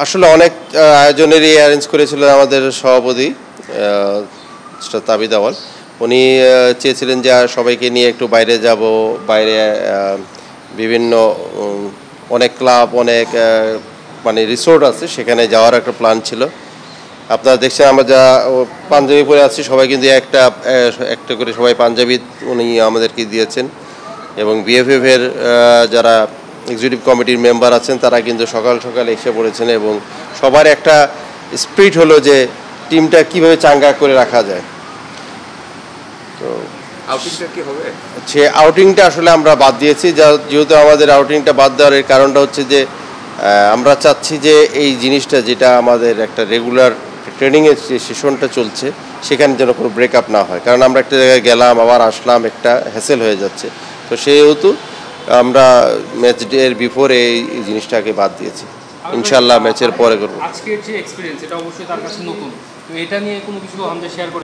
আসলে অনেক আয়োজনেরই অ্যারেঞ্জ করেছিল আমাদের সভাপতি মিস্টার তাবিদ আওয়াল। উনি চেয়েছিলেন যে সবাইকে নিয়ে একটু বাইরে যাব, বাইরে বিভিন্ন অনেক ক্লাব, অনেক মানে রিসোর্ট আছে, সেখানে যাওয়ার একটা প্ল্যান ছিল। আপনারা দেখছেন আমরা যা পাঞ্জাবি পরে আছি, সবাই কিন্তু একটা একটা করে সবাই পাঞ্জাবি উনি আমাদেরকে দিয়েছেন। এবং বিএফএফ এর যারা এক্সিকিউটিভ কমিটির মেম্বার আছেন তারা কিন্তু সকাল সকাল এসে পড়েছেন এবং সবার একটা স্পিরিট হলো যে টিমটা কিভাবে চাঙ্গা করে রাখা যায়। তো আউটিংটা কি হবে? সে আউটিংটা আসলে আমরা বাদ দিয়েছি, যেহেতু আমাদের আউটিংটা বাদ দেওয়ার কারণটা হচ্ছে যে আমরা চাচ্ছি যে এই জিনিসটা যেটা আমাদের একটা রেগুলার ট্রেনিংয়ের যে সেশনটা চলছে সেখানে যেন কোনো ব্রেকআপ না হয়, কারণ আমরা একটা জায়গায় গেলাম আবার আসলাম, একটা হ্যাসেল হয়ে যাচ্ছে। তো সেহেতু আমরা ম্যাচ ডে এর বিফোরে এই জিনিসটাকে বাদ দিয়েছি। ইনশাল্লাহ ম্যাচের পরে করব। আজকের যে এক্সপেরিয়েন্স এটা অবশ্যই তার কাছে নতুন, তো এটা নিয়ে কোনো কিছু আমাদের শেয়ার করে